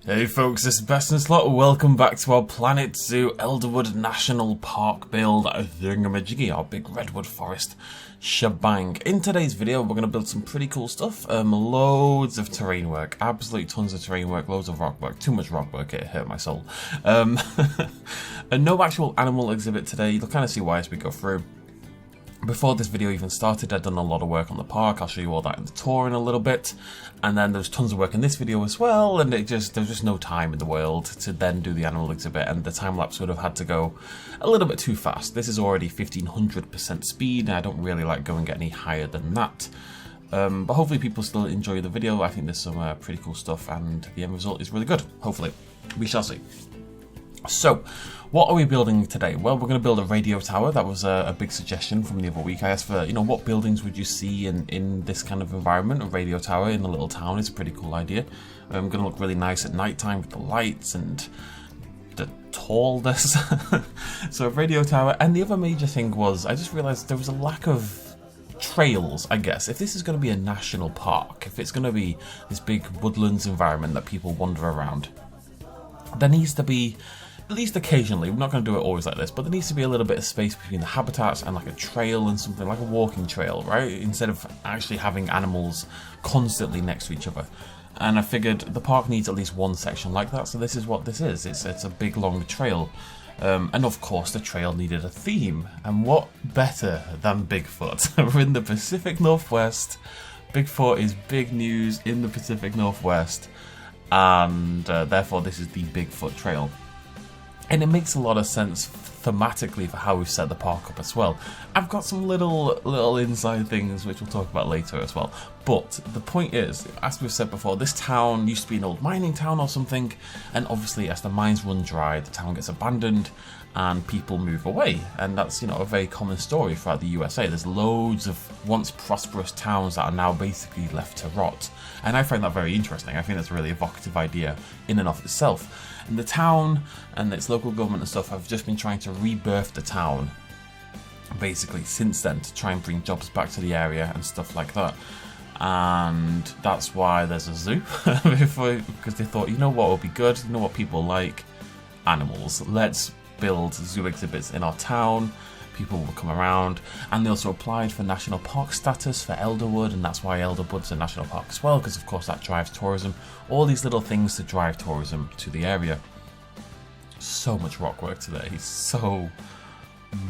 Hey folks, this is Best in Slot. Welcome back to our Planet Zoo Elderwood National Park build thingamajiggy, our big redwood forest shebang. In today's video, we're going to build some pretty cool stuff. Loads of terrain work, absolute tons of terrain work, loads of rock work, too much rock work, it hurt my soul. And no actual animal exhibit today. You'll kind of see why as we go through. Before this video even started, I'd done a lot of work on the park. I'll show you all that in the tour in a little bit. And then there's tons of work in this video as well, and there's just no time in the world to then do the animal exhibit, and the time lapse would have had to go a little bit too fast. This is already 1500% speed, and I don't really like going any higher than that. But hopefully people still enjoy the video. I think there's some pretty cool stuff, and the end result is really good. Hopefully. We shall see. So, what are we building today? Well, we're going to build a radio tower. That was a big suggestion from the other week. I asked for, what buildings would you see in this kind of environment? A radio tower in a little town is a pretty cool idea. Going to look really nice at night time with the lights and the tallness. So, a radio tower. And the other major thing was, I just realized there was a lack of trails, I guess. If this is going to be a national park, if it's going to be this big woodlands environment that people wander around, there needs to be, at least occasionally, we're not going to do it always like this, but there needs to be a little bit of space between the habitats and like a trail and something like a walking trail, right? Instead of actually having animals constantly next to each other. And I figured the park needs at least one section like that, so this is what this is. It's a big long trail. And of course the trail needed a theme. And what better than Bigfoot? We're in the Pacific Northwest. Bigfoot is big news in the Pacific Northwest. And therefore this is the Bigfoot Trail. And it makes a lot of sense thematically for how we've set the park up as well. I've got some little inside things which we'll talk about later as well. But the point is, as we've said before, this town used to be an old mining town or something, and obviously as the mines run dry, the town gets abandoned and people move away. And that's, a very common story throughout the USA. There's loads of once prosperous towns that are now basically left to rot. And I find that very interesting. I think that's a really evocative idea in and of itself. And the town and its local government and stuff have just been trying to rebirth the town basically since then to try and bring jobs back to the area and stuff like that. And that's why there's a zoo, because they thought, what would be good, what people like? Animals. Let's build zoo exhibits in our town. People will come around, and they also applied for national park status for Elderwood, and that's why Elderwood's a national park as well, because of course that drives tourism. All these little things to drive tourism to the area. So much rock work today, so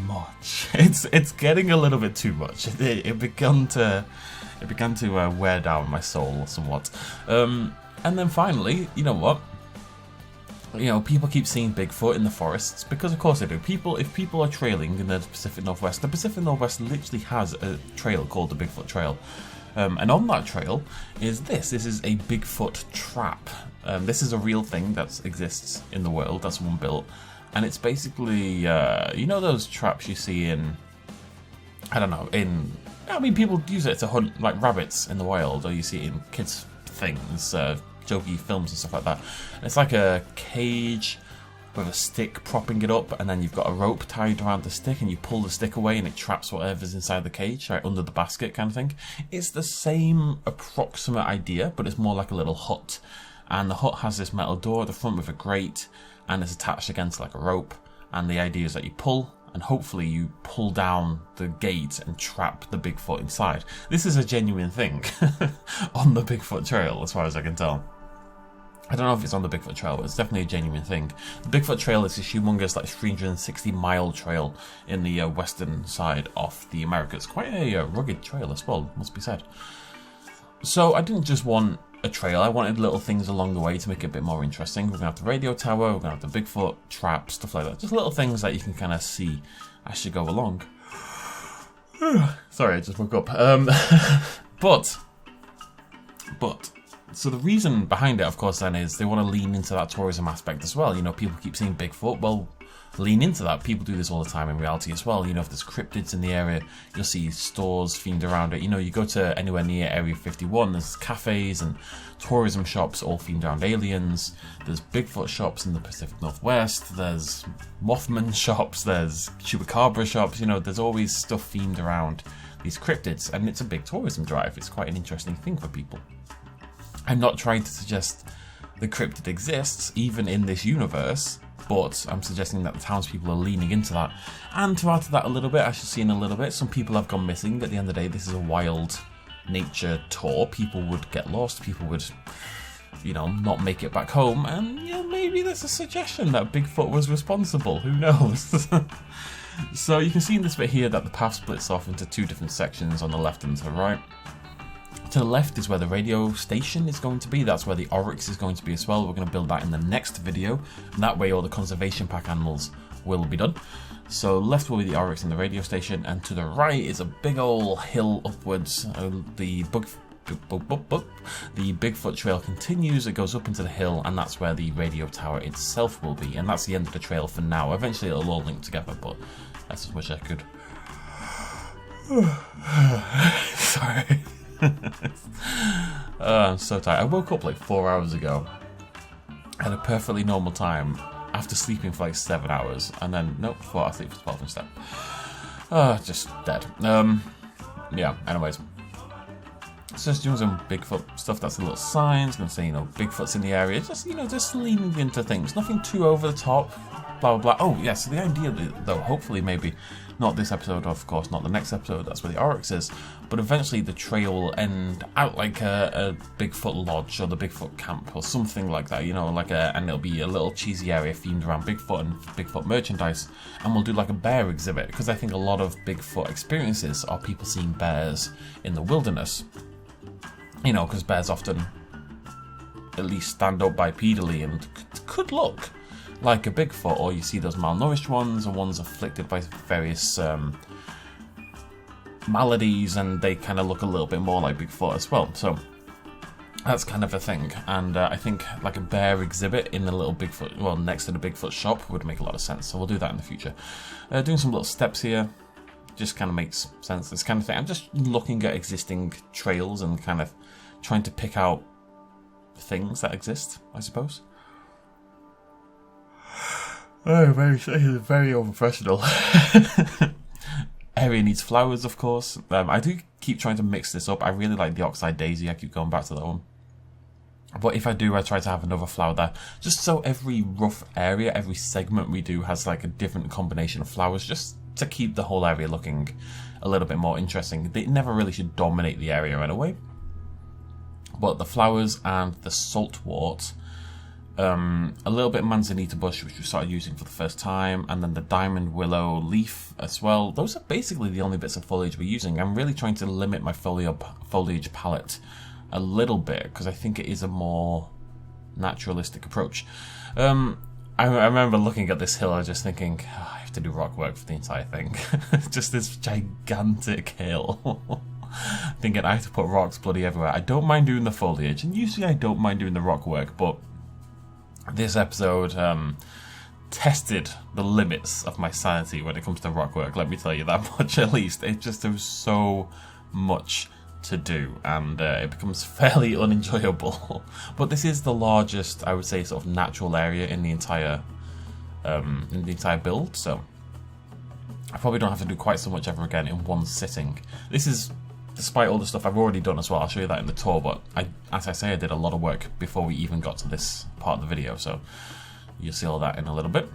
much. It's getting a little bit too much. It began to wear down my soul somewhat. And then finally, you know what? People keep seeing Bigfoot in the forests because of course they do. If people are trailing in the Pacific Northwest literally has a trail called the Bigfoot Trail. And on that trail is this is a Bigfoot Trap. This is a real thing that exists in the world, that's one built. And it's basically, those traps you see in, people use it to hunt like rabbits in the wild, or you see it in kids' things, jokey films and stuff like that. And it's like a cage with a stick propping it up, and then you've got a rope tied around the stick, and you pull the stick away and it traps whatever's inside the cage, right under the basket kind of thing. It's the same approximate idea, but it's more like a little hut. And the hut has this metal door at the front with a grate, and it's attached against like a rope. And the idea is that you pull, and hopefully you pull down the gate and trap the Bigfoot inside. This is a genuine thing on the Bigfoot Trail, as far as I can tell. I don't know if it's on the Bigfoot Trail, but it's definitely a genuine thing. The Bigfoot Trail is this humongous, 360-mile trail in the western side of the Americas. Quite a rugged trail as well, must be said. So I didn't just want a trail, I wanted little things along the way to make it a bit more interesting. We're going to have the radio tower, we're going to have the Bigfoot Trap, stuff like that. Just little things that you can kind of see as you go along. Sorry, I just woke up. But so the reason behind it, of course, then is they want to lean into that tourism aspect as well. People keep seeing Bigfoot. Well, lean into that. People do this all the time in reality as well. If there's cryptids in the area, you'll see stores themed around it. You go to anywhere near Area 51, there's cafes and tourism shops all themed around aliens. There's Bigfoot shops in the Pacific Northwest. There's Mothman shops. There's Chupacabra shops. There's always stuff themed around these cryptids, and it's a big tourism drive. It's quite an interesting thing for people. I'm not trying to suggest the cryptid exists, even in this universe, but I'm suggesting that the townspeople are leaning into that. And to add to that a little bit, as you've seen a little bit, some people have gone missing. At the end of the day, this is a wild nature tour. People would get lost, people would, you know, not make it back home, and you know, maybe there's a suggestion that Bigfoot was responsible, who knows? So you can see in this bit here that the path splits off into two different sections on the left and to the right. To the left is where the radio station is going to be. That's where the oryx is going to be as well. We're going to build that in the next video, and that way all the conservation pack animals will be done. So left will be the oryx and the radio station, and to the right is a big old hill upwards. The Bigfoot Trail continues, it goes up into the hill, and that's where the radio tower itself will be, and that's the end of the trail for now. Eventually it'll all link together, but that's as much as I could. Sorry. I'm so tired. I woke up like 4 hours ago at a perfectly normal time after sleeping for like 7 hours, and then nope, thought I'd sleep for 12 instead. Just dead. Yeah, anyways. So just doing some Bigfoot stuff. That's a little sign. It's going to say, you know, Bigfoot's in the area. Just, you know, just leaning into things. Nothing too over the top. Blah, blah, blah. Oh, yeah, so the idea, though, hopefully maybe not this episode, of course, not the next episode, that's where the oryx is, but eventually the trail will end out like a Bigfoot lodge or the Bigfoot camp or something like that, you know, like and it'll be a little cheesy area themed around Bigfoot and Bigfoot merchandise, and we'll do like a bear exhibit, because I think a lot of Bigfoot experiences are people seeing bears in the wilderness. You know, because bears often at least stand up bipedally and could look like a Bigfoot, or you see those malnourished ones or ones afflicted by various maladies, and they kind of look a little bit more like Bigfoot as well. So that's kind of a thing, and I think like a bear exhibit in the little Bigfoot, well, next to the Bigfoot shop would make a lot of sense. So we'll do that in the future. Doing some little steps here. Just kind of makes sense. This kind of thing. I'm just looking at existing trails and kind of trying to pick out things that exist, I suppose. Oh, very unprofessional. Area needs flowers, of course. I do keep trying to mix this up. I really like the oxeye daisy. I keep going back to that one. But if I do, I try to have another flower there, just so every rough area, every segment we do has like a different combination of flowers, just to keep the whole area looking a little bit more interesting. They never really should dominate the area in a way. But the flowers and the saltwort, a little bit of manzanita bush, which we started using for the first time, and then the diamond willow leaf as well. Those are basically the only bits of foliage we're using. I'm really trying to limit my foliage palette a little bit, because I think it is a more naturalistic approach. I remember looking at this hill, I was just thinking, oh, I have to do rock work for the entire thing. Just this gigantic hill. Thinking I have to put rocks bloody everywhere. I don't mind doing the foliage, and usually I don't mind doing the rock work, but this episode tested the limits of my sanity when it comes to rock work, let me tell you that much at least. There was so much to do, and it becomes fairly unenjoyable. But this is the largest, I would say, sort of natural area in the entire build, so I probably don't have to do quite so much ever again in one sitting. This is despite all the stuff I've already done as well. I'll show you that in the tour, but as I say, I did a lot of work before we even got to this part of the video, so you'll see all that in a little bit.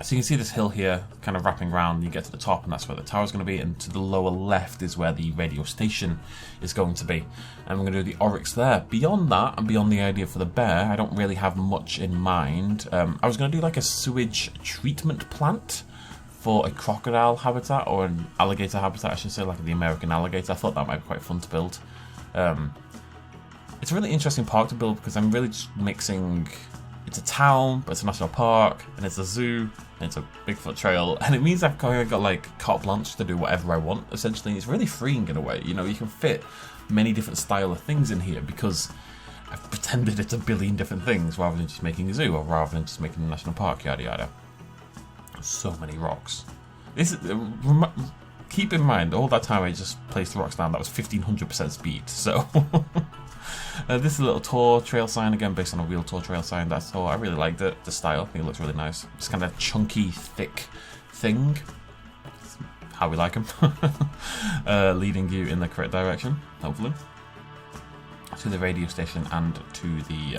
So you can see this hill here kind of wrapping around. You get to the top and that's where the tower's going to be, and to the lower left is where the radio station is going to be, and we're going to do the oryx there. Beyond that, and beyond the idea for the bear, I don't really have much in mind. I was going to do like a sewage treatment plant for a crocodile habitat, or an alligator habitat I should say, like the American alligator. I thought that might be quite fun to build. It's a really interesting park to build, because I'm really just mixing, it's a town, but it's a national park, and it's a zoo, and it's a Bigfoot Trail, and it means I've kind of got like carte blanche to do whatever I want, essentially. It's really freeing in a way, you know, you can fit many different style of things in here, because I've pretended it's a billion different things, rather than just making a zoo, or rather than just making a national park, yada yada. So many rocks. This keep in mind, all that time I just placed the rocks down, that was 1500% speed, so... this is a little tour trail sign, again based on a real tour trail sign. That's all. I really liked it, the style. I think it looks really nice. It's kind of chunky, thick thing. It's how we like them. Leading you in the correct direction, hopefully. to the radio station and to the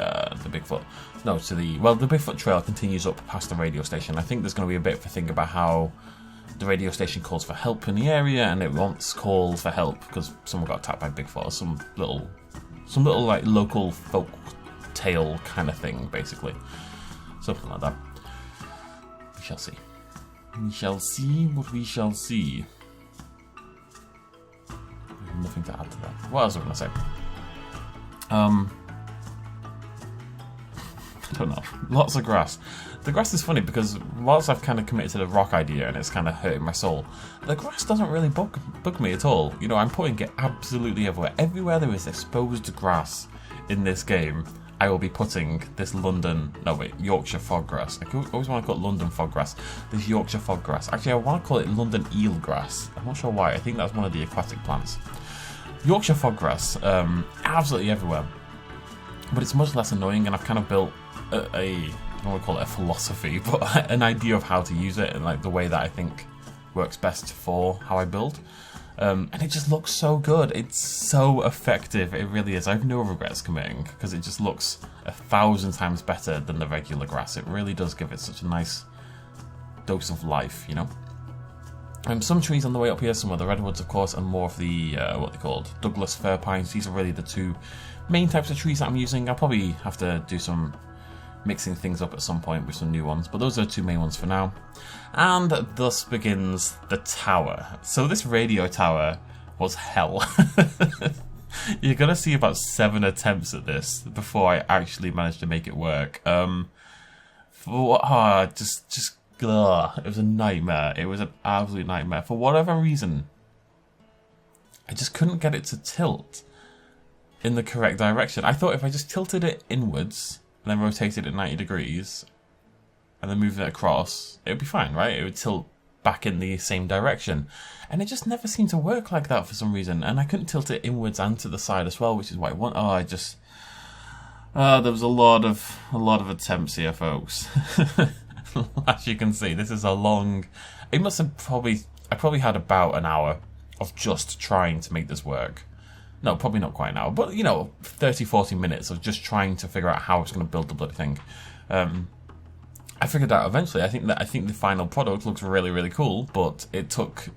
Bigfoot. No, to the Bigfoot Trail continues up past the radio station. I think there's going to be a bit of a thing about how the radio station calls for help in the area, and it once called for help because someone got attacked by Bigfoot, or some little like local folk tale kind of thing, basically. Something like that. We shall see. We shall see what we shall see. Nothing to add to that. What else was I going to say? I don't know. Lots of grass. The grass is funny because whilst I've kind of committed to the rock idea and it's kind of hurting my soul, the grass doesn't really bug me at all. You know, I'm putting it absolutely everywhere. Everywhere there is exposed grass in this game, I will be putting this Yorkshire foggrass. I always want to call it London foggrass. This Yorkshire foggrass. Actually, I want to call it London eelgrass. I'm not sure why. I think that's one of the aquatic plants. Yorkshire foggrass, absolutely everywhere. But it's much less annoying, and I've kind of built I don't want to call it a philosophy, but an idea of how to use it and like the way that I think works best for how I build. And it just looks so good. It's so effective. It really is. I have no regrets committing because it just looks 1,000 times better than the regular grass. It really does give it such a nice dose of life, you know. Some trees on the way up here, some of the redwoods, of course, and more of the, what they're called, Douglas fir pines. These are really the two main types of trees that I'm using. I'll probably have to do some mixing things up at some point with some new ones, but those are the two main ones for now. And thus begins the tower. So this radio tower was hell. You're gonna see about 7 attempts at this before I actually managed to make it work. It was a nightmare. It was an absolute nightmare. For whatever reason, I just couldn't get it to tilt in the correct direction. I thought if I just tilted it inwards and then rotated it 90 degrees and then moved it across, it would be fine, right? It would tilt back in the same direction. And it just never seemed to work like that for some reason. And I couldn't tilt it inwards and to the side as well, which is why I want. There was a lot of attempts here, folks. As you can see, this is a long... I probably had about an hour of just trying to make this work. No, probably not quite an hour, but, 30, 40 minutes of just trying to figure out how I was going to build the bloody thing. I figured out eventually. I think the final product looks really, really cool, but it took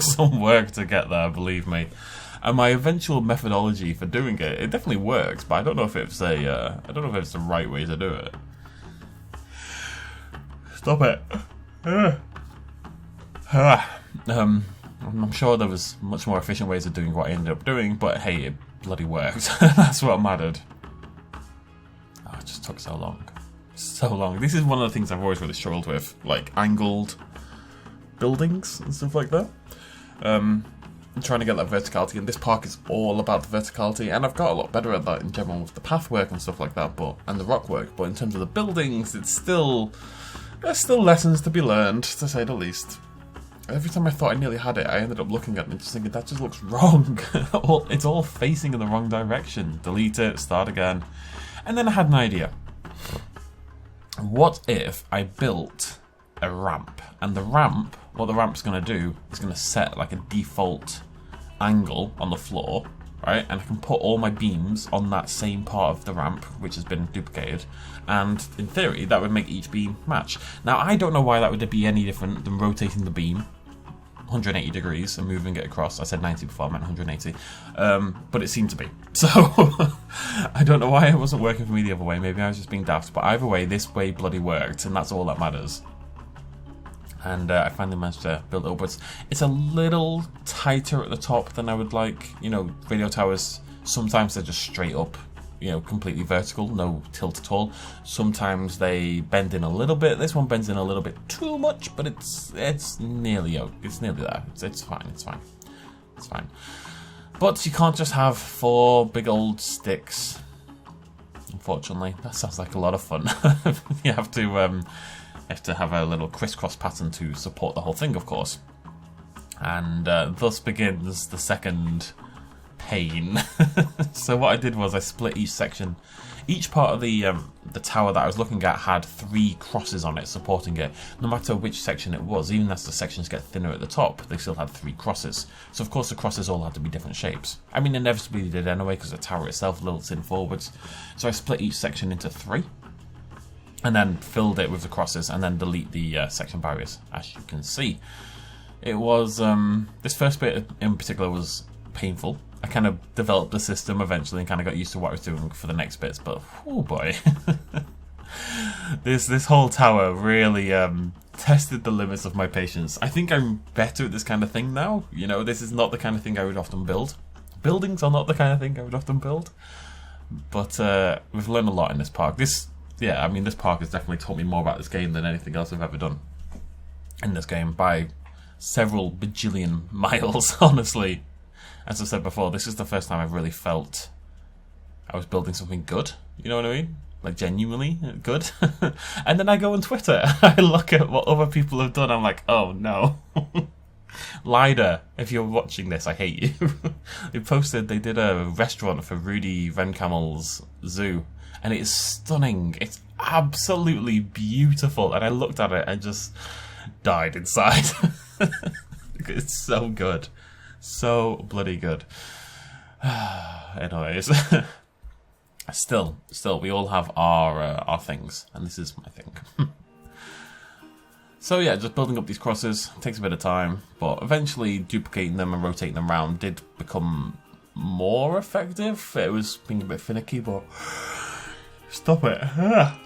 some work to get there, believe me. And my eventual methodology for doing it definitely works, but I don't know if it's the right way to do it. Stop it. I'm sure there was much more efficient ways of doing what I ended up doing, but hey, it bloody worked. That's what mattered. Oh, it just took so long. So long. This is one of the things I've always really struggled with, like angled buildings and stuff like that. I'm trying to get that verticality, and this park is all about the verticality, and I've got a lot better at that in general with the path work and stuff like that, and the rock work, but in terms of the buildings, there's still lessons to be learned, to say the least. Every time I thought I nearly had it, I ended up looking at it and just thinking, that just looks wrong. It's all facing in the wrong direction. Delete it, start again. And then I had an idea. What if I built a ramp? And what the ramp's going to do is going to set like a default angle on the floor, right? And I can put all my beams on that same part of the ramp, which has been duplicated. And in theory, that would make each beam match. Now, I don't know why that would be any different than rotating the beam 180 degrees and moving it across. I said 90 before, I meant 180. But it seemed to be. So, I don't know why it wasn't working for me the other way. Maybe I was just being daft. But either way, this way bloody worked, and that's all that matters. And I finally managed to build it upwards. It's a little tighter at the top than I would like. Radio towers, sometimes they're just straight up, completely vertical, no tilt at all. Sometimes they bend in a little bit. This one bends in a little bit too much, but it's nearly there. It's fine. But you can't just have 4 big old sticks. Unfortunately, that sounds like a lot of fun. You have to have a little crisscross pattern to support the whole thing, of course. And thus begins the second pain. So what I did was I split each section Each part of the tower that I was looking at had 3 crosses on it supporting it. No matter which section it was, even as the sections get thinner at the top, they still had 3 crosses. So of course the crosses all had to be different shapes. I mean, inevitably they did anyway, because the tower itself lilts in forwards. So I split each section into 3. And then filled it with the crosses, and then delete the section barriers, as you can see. It was, this first bit in particular was painful. I kind of developed the system eventually and kind of got used to what I was doing for the next bits, but oh boy. This whole tower really tested the limits of my patience. I think I'm better at this kind of thing now. You know, this is not the kind of thing I would often build. Buildings are not the kind of thing I would often build. But we've learned a lot in this park. Yeah, I mean, this park has definitely taught me more about this game than anything else I've ever done in this game by several bajillion miles, honestly. As I said before, this is the first time I've really felt I was building something good. You know what I mean? Like, genuinely good. And then I go on Twitter, I look at what other people have done, I'm like, oh no. Lider, if you're watching this, I hate you. They did a restaurant for Rudy Rencamel's zoo. And it is stunning. It's absolutely beautiful. And I looked at it and just died inside. It's so good. So bloody good. Anyways. Still, we all have our things. And this is my thing. So yeah, just building up these crosses takes a bit of time. But eventually duplicating them and rotating them around did become more effective. It was being a bit finicky, but... Stop it. Am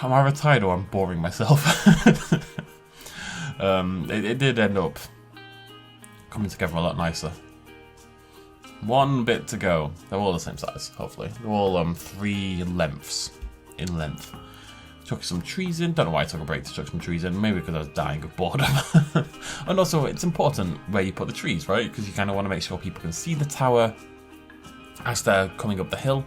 I retired or I'm boring myself? It did end up coming together a lot nicer. One bit to go. They're all the same size, hopefully. They're all 3 lengths in length. Chuck some trees in. Don't know why I took a break to chuck some trees in. Maybe because I was dying of boredom. And also, it's important where you put the trees, right? Because you kind of want to make sure people can see the tower as they're coming up the hill.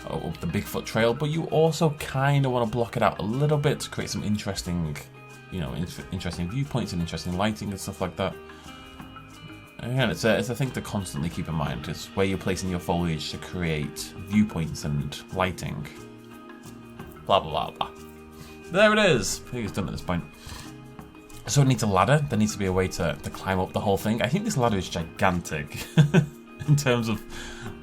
Up the Bigfoot Trail, but you also kind of want to block it out a little bit to create some interesting, you know, interesting viewpoints and interesting lighting and stuff like that. Again, it's a thing to constantly keep in mind. It's where you're placing your foliage to create viewpoints and lighting. Blah blah blah blah. There it is. I think it's done at this point. So it needs a ladder. There needs to be a way to climb up the whole thing. I think this ladder is gigantic. In terms of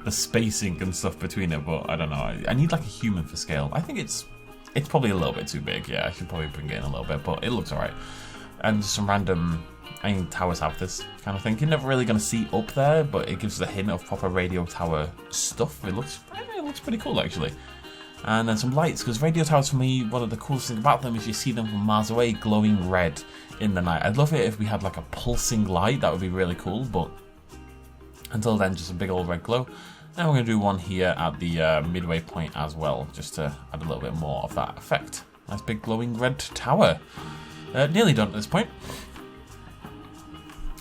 the spacing and stuff between it, but I don't know. I need like a human for scale. I think it's probably a little bit too big. Yeah, I should probably bring it in a little bit, but it looks alright. And some random, I mean, towers have this kind of thing. You're never really going to see up there, but it gives a hint of proper radio tower stuff. It looks pretty cool actually. And then some lights, because radio towers for me, one of the coolest things about them is you see them from miles away glowing red in the night. I'd love it if we had like a pulsing light. That would be really cool, but until then, just a big old red glow. Now we're going to do one here at the midway point as well, just to add a little bit more of that effect. Nice big glowing red tower. Nearly done at this point.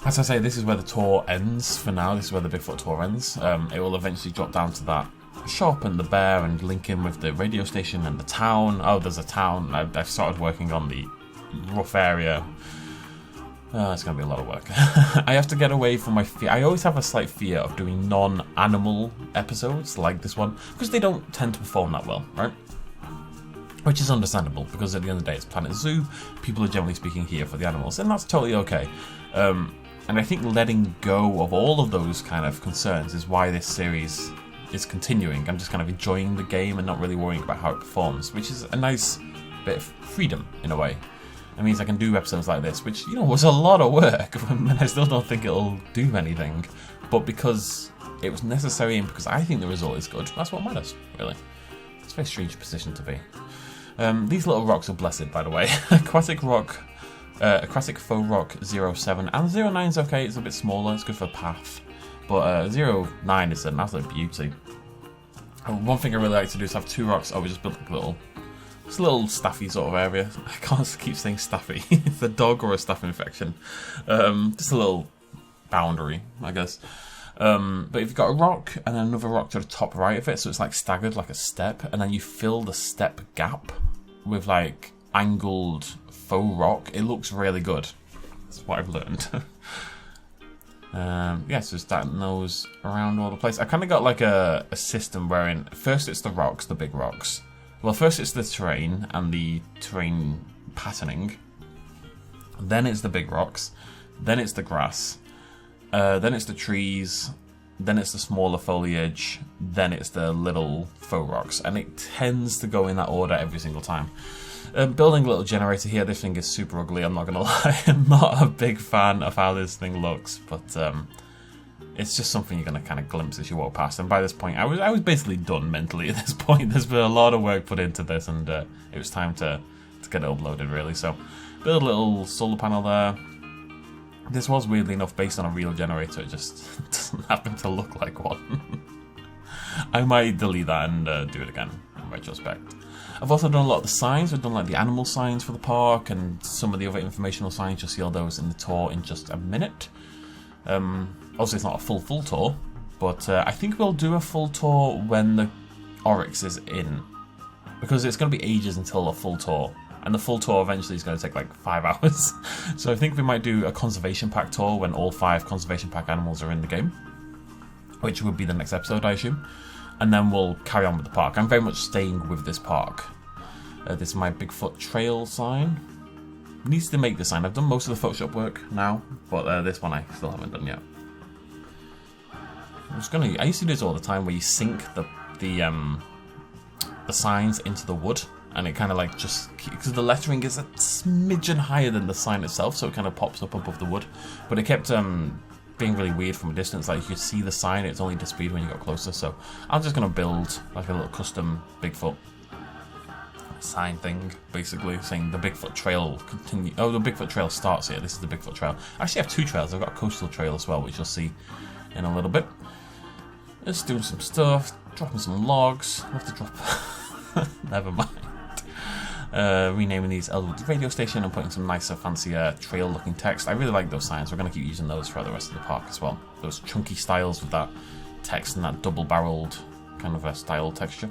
As I say, this is where the tour ends for now. This is where the Bigfoot tour ends. It will eventually drop down to that shop and the bear and link in with the radio station and the town. Oh, there's a town. I've started working on the rough area. It's going to be a lot of work. I have to get away from my fear. I always have a slight fear of doing non-animal episodes like this one, because they don't tend to perform that well, right? Which is understandable, because at the end of the day it's Planet Zoo. People are generally speaking here for the animals, and that's totally okay. And I think letting go of all of those kind of concerns is why this series is continuing. I'm just kind of enjoying the game and not really worrying about how it performs, which is a nice bit of freedom in a way. It means I can do episodes like this, which, you know, was a lot of work, and I still don't think it'll do anything. But because it was necessary and because I think the result is good, that's what matters, really. It's a very strange position to be. These little rocks are blessed, by the way. Aquatic faux rock 07, and 09 is okay, it's a bit smaller, it's good for path. But 09 is an absolute beauty. One thing I really like to do is have 2 rocks. We just built like a little... It's a little staffy sort of area. I can't keep saying staffy. It's a dog or a staph infection. Just a little boundary, I guess. But if you've got a rock and then another rock to the top right of it, so it's like staggered like a step, and then you fill the step gap with like angled faux rock, it looks really good. That's what I've learned. Yeah, so starting those around all the place. I kind of got like a system wherein first it's the rocks, the big rocks. Well, first it's the terrain and the terrain patterning. Then it's the big rocks. Then it's the grass. Then it's the trees. Then it's the smaller foliage. Then it's the little faux rocks. And it tends to go in that order every single time. Building a little generator here, this thing is super ugly, I'm not going to lie. I'm not a big fan of how this thing looks, but it's just something you're going to kind of glimpse as you walk past. And by this point, I was basically done mentally at this point. There's been a lot of work put into this, and it was time to get it uploaded, really. So, build a little solar panel there. This was, weirdly enough, based on a real generator. It just doesn't happen to look like one. I might delete that and do it again in retrospect. I've also done a lot of the signs. We've done like the animal signs for the park and some of the other informational signs. You'll see all those in the tour in just a minute. Obviously it's not a full tour, but I think we'll do a full tour when the Oryx is in, because it's going to be ages until a full tour, and the full tour eventually is going to take like 5 hours. So I think we might do a conservation pack tour when all 5 conservation pack animals are in the game, which would be the next episode, I assume. And then we'll carry on with the park. I'm very much staying with this park. This is my Bigfoot Trail sign. Needs to make the sign. I've done most of the Photoshop work now, but this one I still haven't done yet. I used to do this all the time, where you sink the signs into the wood, and it kind of like just, because the lettering is a smidgen higher than the sign itself, so it kind of pops up above the wood. But it kept being really weird from a distance. Like, you could see the sign, it's only disappeared when you got closer. So I'm just gonna build like a little custom Bigfoot sign thing, basically saying the Bigfoot Trail continue. Oh, the Bigfoot Trail starts here. This is the Bigfoot Trail. I actually have 2 trails. I've got a coastal trail as well, which you'll see in a little bit. Just doing some stuff, dropping some logs. I have to drop. Never mind. Renaming these Elderwood radio station and putting some nicer, fancier trail-looking text. I really like those signs. We're going to keep using those throughout the rest of the park as well. Those chunky styles with that text and that double-barreled kind of a style texture.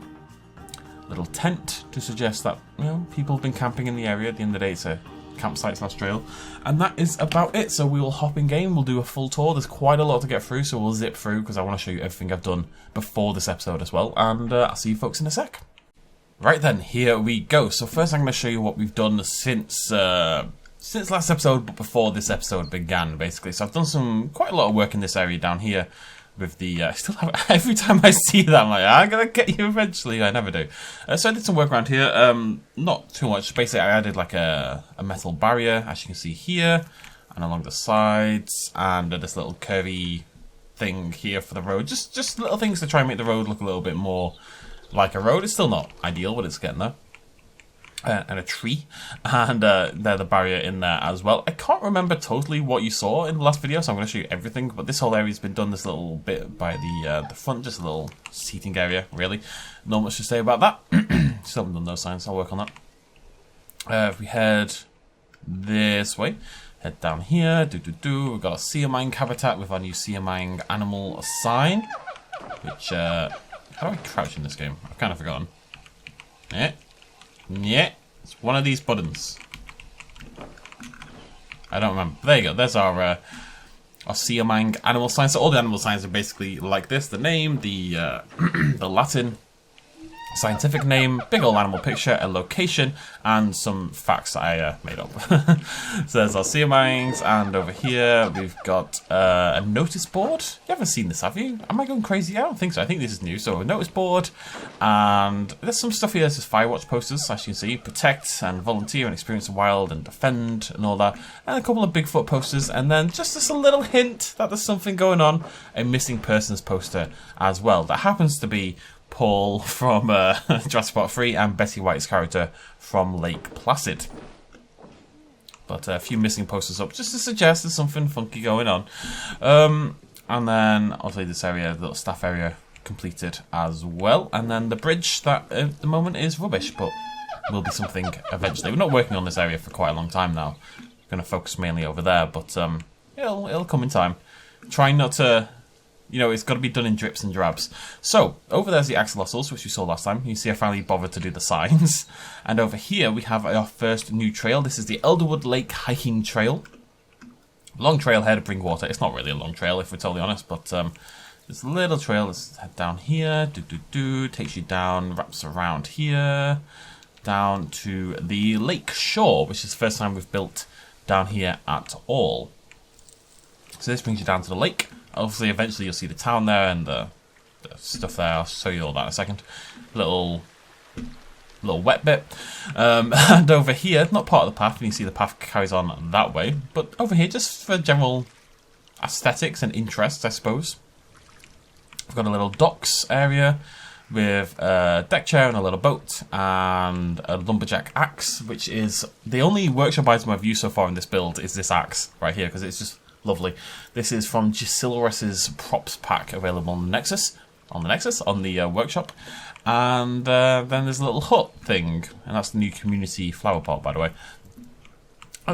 Little tent to suggest that, you know, people have been camping in the area. At the end of the day, it's a campsite/trail. And that is about it. So we will hop in game. We'll do a full tour. There's quite a lot to get through, so we'll zip through because I want to show you everything I've done before this episode as well. And I'll see you folks in a sec. Right then, here we go. So first I'm going to show you what we've done since last episode, but before this episode began, basically. So I've done quite a lot of work in this area down here with the, still have, every time I see that, I'm like, I'm going to get you eventually. I never do. So I did some work around here, not too much. Basically, I added like a metal barrier, as you can see here, and along the sides, and this little curvy thing here for the road. Just little things to try and make the road look a little bit more like a road. It's still not ideal, but it's getting there. And a tree, and there's the barrier in there as well. I can't remember totally what you saw in the last video, so I'm going to show you everything, but this whole area's been done this little bit by the front, just a little seating area, really. Not much to say about that. Still haven't done those signs, I'll work on that. If we head this way, head down here, we've got a Siamang habitat with our new Siamang animal sign, which, how do I crouch in this game? I've kind of forgotten. Yeah, it's one of these buttons. I don't remember. There you go. There's our Siamang animal sign. So all the animal signs are basically like this: the name, the the Latin scientific name, big old animal picture, a location, and some facts that I made up. So there's our Siamangs, and over here we've got a notice board. You haven't seen this, have you? Am I going crazy? I don't think so. I think this is new. So a notice board, and there's some stuff here. There's just Firewatch posters, as you can see: protect and volunteer and experience the wild and defend and all that, and a couple of Bigfoot posters, and then just a little hint that there's something going on: a missing persons poster as well. That happens to be Paul from Jurassic Park 3 and Betty White's character from Lake Placid. But a few missing posters up just to suggest there's something funky going on. And then obviously this area, the little staff area, completed as well. And then the bridge that at the moment is rubbish, but will be something eventually. We're not working on this area for quite a long time now. We're going to focus mainly over there, but it'll come in time. Trying not to... You know, it's got to be done in drips and drabs. So, over there's the axolotls, which we saw last time. You see I finally bothered to do the signs. And over here we have our first new trail. This is the Elderwood Lake Hiking Trail. Long trail here to bring water. It's not really a long trail, if we're totally honest, but this little trail, let's head down here, takes you down, wraps around here, down to the lake shore, which is the first time we've built down here at all. So this brings you down to the lake. Obviously, eventually you'll see the town there and the stuff there. I'll show you all that in a second. Little wet bit. And over here, not part of the path, and you see the path carries on that way, but over here, just for general aesthetics and interests, I suppose. We've got a little docks area with a deck chair and a little boat and a lumberjack axe, which is the only workshop item I've used so far in this build is this axe right here, because it's just lovely. This is from Gisilorus's props pack, available on the Nexus, on the workshop. And then there's a little hut thing, and that's the new community flower pot, by the way.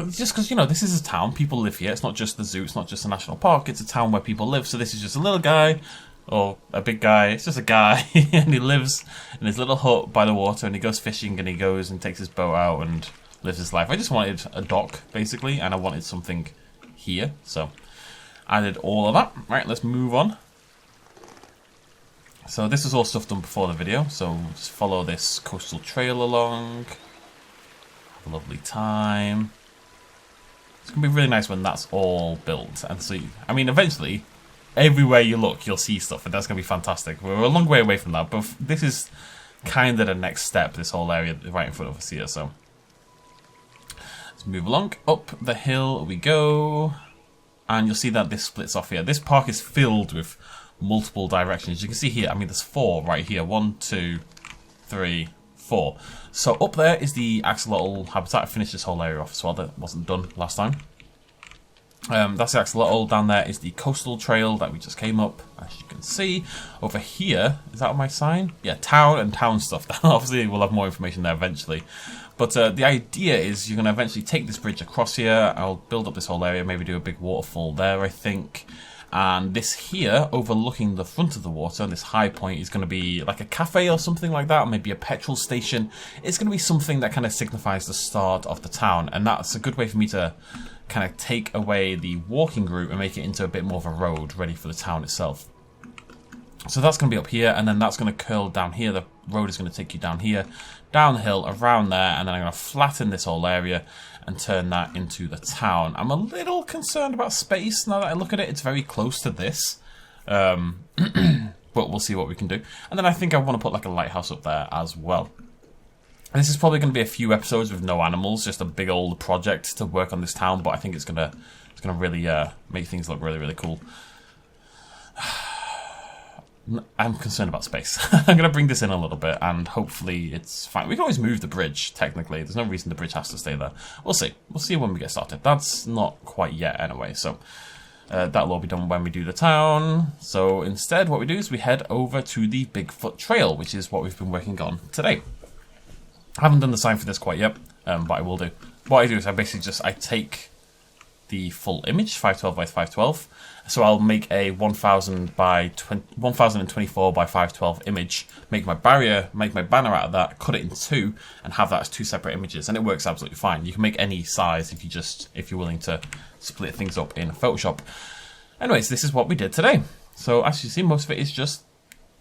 Just because, you know, this is a town, people live here. It's not just the zoo, it's not just a national park, it's a town where people live. So this is just a little guy, or a big guy, it's just a guy, and he lives in his little hut by the water, and he goes fishing, and he goes and takes his boat out and lives his life. I just wanted a dock, basically, and I wanted something here, so I did all of that. Right, let's move on. So this is all stuff done before the video, so just follow this coastal trail along. Have a lovely time. It's going to be really nice when that's all built. And so, I mean, eventually, everywhere you look, you'll see stuff, and that's going to be fantastic. We're a long way away from that, but this is kind of the next step, this whole area right in front of us here, so. Let's move along. Up the hill we go. And you'll see that this splits off here. This park is filled with multiple directions. You can see here, I mean, there's 4 right here. 1, 2, 3, 4. So up there is the axolotl habitat. I finished this whole area off as well. That wasn't done last time. That's the axolotl. Down there is the coastal trail that we just came up, as you can see. Over here, is that on my sign? Yeah, town and town stuff. Obviously, we'll have more information there eventually. But the idea is you're going to eventually take this bridge across here. I'll build up this whole area, maybe do a big waterfall there, I think. And this here, overlooking the front of the water, this high point, is going to be like a cafe or something like that, or maybe a petrol station. It's going to be something that kind of signifies the start of the town, and that's a good way for me to kind of take away the walking route and make it into a bit more of a road ready for the town itself. So that's going to be up here, and then that's going to curl down here. The road is going to take you down here, down the hill, around there, and then I'm going to flatten this whole area and turn that into the town. I'm a little concerned about space now that I look at it. It's very close to this, but we'll see what we can do. And then I think I want to put like a lighthouse up there as well. And this is probably going to be a few episodes with no animals, just a big old project to work on this town, but I think it's going to really make things look really, really cool. I'm concerned about space. I'm going to bring this in a little bit, and hopefully it's fine. We can always move the bridge, technically. There's no reason the bridge has to stay there. We'll see. We'll see when we get started. That's not quite yet, anyway, so that'll all be done when we do the town. So instead, what we do is we head over to the Bigfoot Trail, which is what we've been working on today. I haven't done the sign for this quite yet, but I will do. What I do is I basically I take the full image, 512 by 512. So I'll make a 1024 by 512 image, make my banner out of that, cut it in 2, and have that as 2 separate images, and it works absolutely fine. You can make any size if you're willing to split things up in Photoshop. Anyways, this is what we did today. So as you see, most of it is just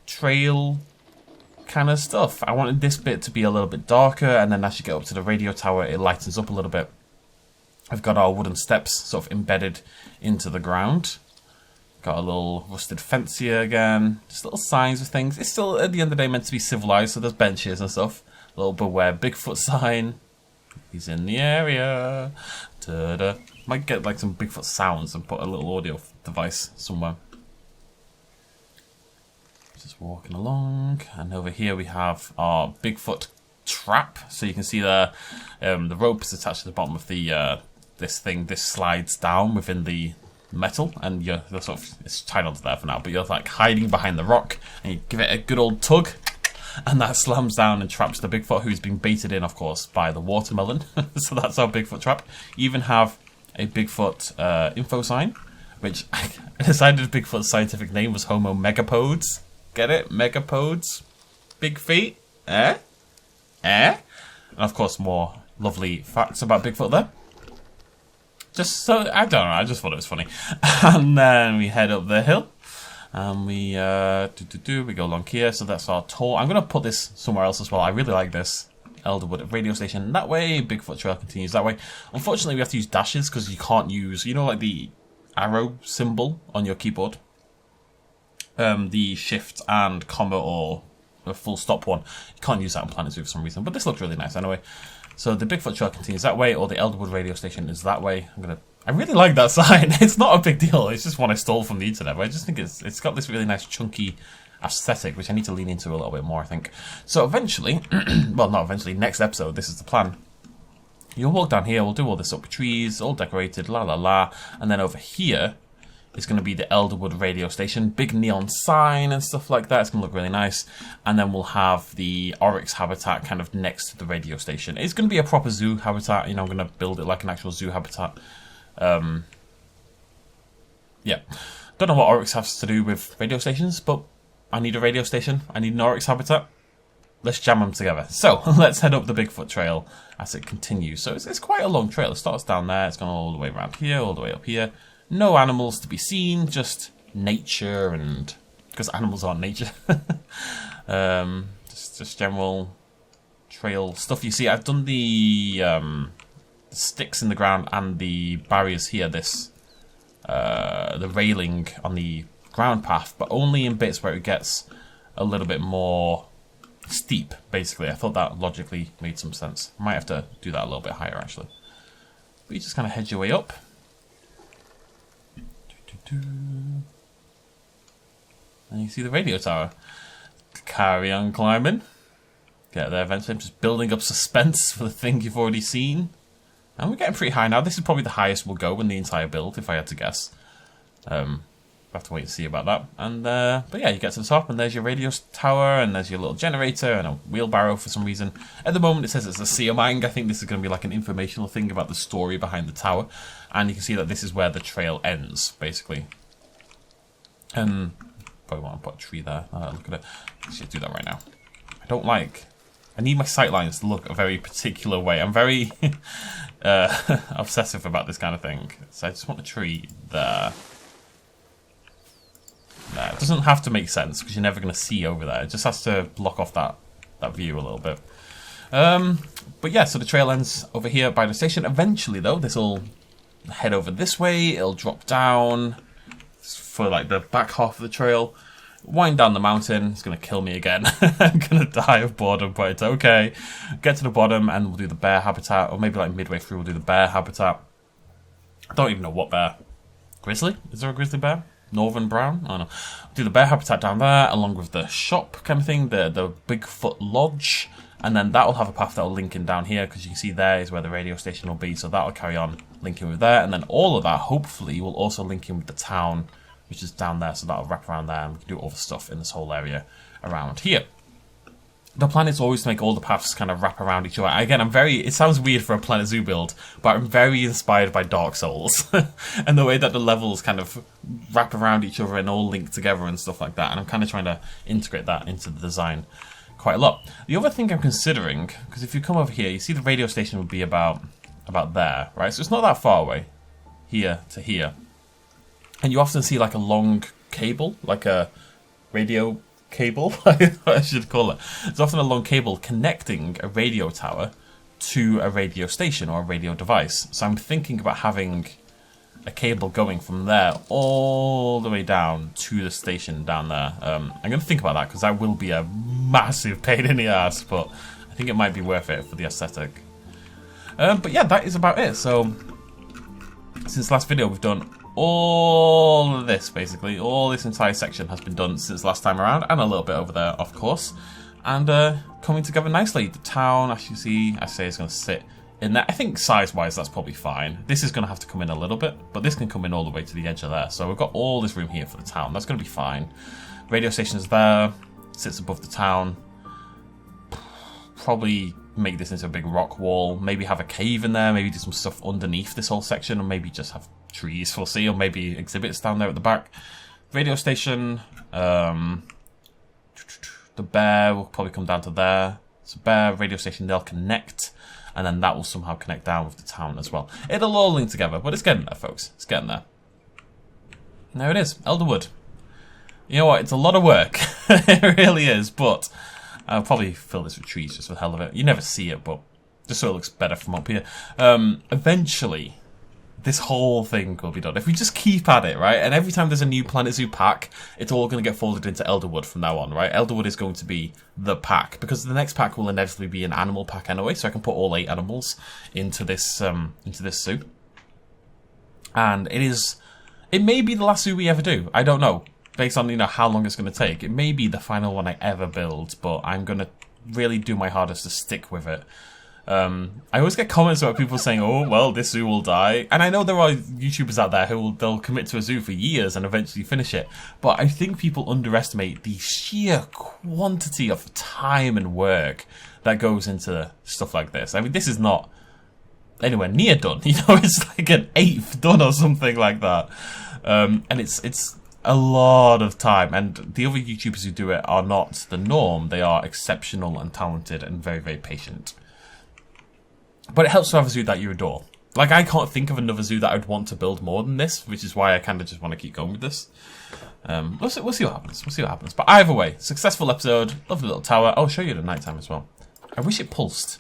trail kind of stuff. I wanted this bit to be a little bit darker, and then as you get up to the radio tower, it lightens up a little bit. I've got our wooden steps sort of embedded into the ground. Got a little rusted fence here again. Just little signs of things. It's still, at the end of the day, meant to be civilized, so there's benches and stuff. A little beware Bigfoot sign. He's in the area. Ta-da. Might get like some Bigfoot sounds and put a little audio device somewhere. Just walking along. And over here we have our Bigfoot Trap. So you can see the rope is attached to the bottom of the this thing. This slides down within the metal, and you're sort of, it's tied onto there for now, but you're like hiding behind the rock, and you give it a good old tug, and that slams down and traps the Bigfoot, who's been baited in, of course, by the watermelon. So that's our Bigfoot trap. You even have a Bigfoot info sign, which I decided Bigfoot's scientific name was Homo megapodes. Get it? Megapodes? Big feet? And of course, more lovely facts about Bigfoot there. Just so, I don't know, I just thought it was funny. And then we head up the hill. And we we go along here, so that's our tour. I'm going to put this somewhere else as well. I really like this. Elderwood radio station that way, Bigfoot Trail continues that way. Unfortunately, we have to use dashes because you can't use, you know, like the arrow symbol on your keyboard. The shift and comma or the full stop one. You can't use that on Planet Zoo for some reason, but this looks really nice anyway. So the Bigfoot Trail continues that way, or the Elderwood radio station is that way. I really like that sign. It's not a big deal. It's just one I stole from the internet, but I just think it's got this really nice chunky aesthetic, which I need to lean into a little bit more, I think. So eventually, well, not eventually, next episode, this is the plan. You'll walk down here, we'll do all this up with trees, all decorated, la la la, and then over here is going to be the Elderwood radio station, big neon sign and stuff like that. It's going to look really nice. And then we'll have the oryx habitat kind of next to the radio station. It's going to be a proper zoo habitat, you know, I'm going to build it like an actual zoo habitat. Yeah. Don't know what oryx has to do with radio stations, but I need a radio station. I need an oryx habitat. Let's jam them together. So, let's head up the Bigfoot Trail as it continues. So, it's quite a long trail. It starts down there. It's gone all the way around here, all the way up here. No animals to be seen, just nature and... because animals aren't nature. Just general trail stuff. You see, I've done the sticks in the ground and the barriers here, the railing on the ground path, but only in bits where it gets a little bit more steep, basically. I thought that logically made some sense. I might have to do that a little bit higher, actually. But you just kind of head your way up. And you see the radio tower. Carry on climbing. Get there eventually. I'm just building up suspense for the thing you've already seen. And we're getting pretty high now. This is probably the highest we'll go in the entire build, if I had to guess. We'll have to wait and see about that. And but yeah, you get to the top, and there's your radio tower, and there's your little generator, and a wheelbarrow for some reason. At the moment, it says it's a siamang. I think this is going to be like an informational thing about the story behind the tower. And you can see that this is where the trail ends, basically. And probably want to put a tree there. Look at it. I should do that right now. I need my sightlines to look a very particular way. I'm very obsessive about this kind of thing. So I just want a tree there. There. It doesn't have to make sense because you're never going to see over there. It just has to block off that view a little bit. But yeah, so the trail ends over here by the station. Eventually, though, this will head over this way. It'll drop down for like the back half of the trail. Wind down the mountain. It's going to kill me again. I'm going to die of boredom, but it's okay. Get to the bottom and we'll do the bear habitat. Or maybe like midway through we'll do the bear habitat. I don't even know what bear. Grizzly? Is there a grizzly bear? Northern brown? I don't know. Do the bear habitat down there along with the shop kind of thing. The Bigfoot Lodge. And then that will have a path that will link in down here because you can see there is where the radio station will be. So that will carry on linking with there. And then all of that hopefully will also link in with the town, which is down there, so that'll wrap around there, and we can do all the stuff in this whole area around here. The plan is always to make all the paths kind of wrap around each other. Again, it sounds weird for a Planet Zoo build, but I'm very inspired by Dark Souls, and the way that the levels kind of wrap around each other and all link together and stuff like that, and I'm kind of trying to integrate that into the design quite a lot. The other thing I'm considering, because if you come over here, you see the radio station would be about there, right? So it's not that far away, here to here. And you often see like a long cable, like a radio cable, I should call it. It's often a long cable connecting a radio tower to a radio station or a radio device. So I'm thinking about having a cable going from there all the way down to the station down there. I'm going to think about that because that will be a massive pain in the ass, but I think it might be worth it for the aesthetic. But yeah, that is about it. So since last video, we've done all of this, basically. All this entire section has been done since last time around, and a little bit over there, of course. And coming together nicely. The town, as you see, I say, is going to sit in there. I think size-wise, that's probably fine. This is going to have to come in a little bit, but this can come in all the way to the edge of there. So we've got all this room here for the town. That's going to be fine. Radio station is there, sits above the town. Probably make this into a big rock wall. Maybe have a cave in there. Maybe do some stuff underneath this whole section, or maybe just have trees, we'll see, or maybe exhibits down there at the back. Radio station, the bear will probably come down to there, So bear, radio station, they'll connect, and then that will somehow connect down with the town as well. It'll all link together, but it's getting there, folks. It's getting there. And there it is, Elderwood. You know what? It's a lot of work. It really is, but I'll probably fill this with trees just for the hell of it. You never see it, but just so it looks better from up here. Eventually, this whole thing will be done. If we just keep at it, right? And every time there's a new Planet Zoo pack, it's all going to get folded into Elderwood from now on, right? Elderwood is going to be the pack, because the next pack will inevitably be an animal pack anyway, so I can put all 8 animals into this zoo. And it may be the last zoo we ever do. I don't know. Based on, how long it's going to take. It may be the final one I ever build, but I'm going to really do my hardest to stick with it. I always get comments about people saying, oh, well, this zoo will die. And I know there are YouTubers out there they'll commit to a zoo for years and eventually finish it. But I think people underestimate the sheer quantity of time and work that goes into stuff like this. I mean, this is not anywhere near done. It's like an 1/8 done or something like that. And it's a lot of time, and the other YouTubers who do it are not the norm. They are exceptional and talented and very, very patient. But it helps to have a zoo that you adore. Like, I can't think of another zoo that I'd want to build more than this, which is why I kind of just want to keep going with this. We'll see what happens. We'll see what happens. But either way, successful episode. Lovely little tower. I'll show you at nighttime as well. I wish it pulsed.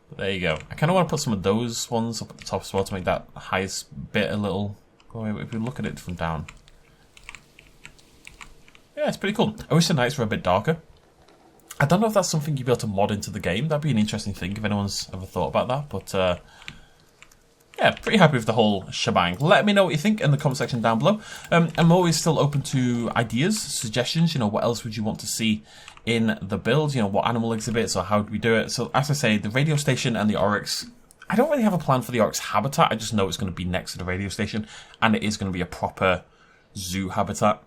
But there you go. I kind of want to put some of those ones up at the top as well to make that highest bit a little... Oh, if we look at it from down. Yeah, it's pretty cool. I wish the nights were a bit darker. I don't know if that's something you'd be able to mod into the game. That'd be an interesting thing if anyone's ever thought about that. But, yeah, pretty happy with the whole shebang. Let me know what you think in the comment section down below. I'm always still open to ideas, suggestions. What else would you want to see in the build? What animal exhibits or how do we do it? So, as I say, the radio station and the oryx... I don't really have a plan for the oryx habitat. I just know it's going to be next to the radio station, and it is going to be a proper zoo habitat.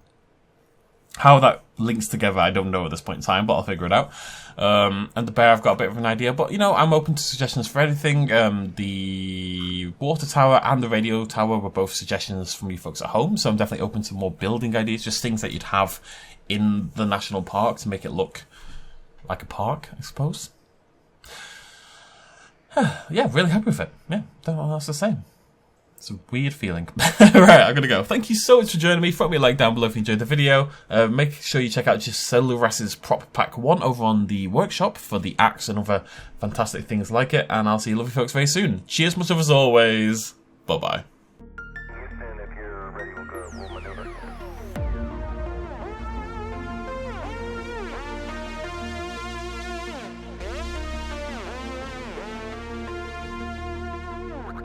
How that links together, I don't know at this point in time, but I'll figure it out. And the bear, I've got a bit of an idea, but I'm open to suggestions for anything. The water tower and the radio tower were both suggestions from you folks at home, so I'm definitely open to more building ideas, just things that you'd have in the national park to make it look like a park, I suppose. Yeah, really happy with it. Yeah, don't know what else to say. It's a weird feeling. Right, I'm gonna go. Thank you so much for joining me. Throw me a like down below if you enjoyed the video. Make sure you check out Cellularas's Prop Pack 1 over on the workshop for the axe and other fantastic things like it. And I'll see you lovely folks very soon. Cheers, much of as always. Bye-bye.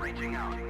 Reaching out.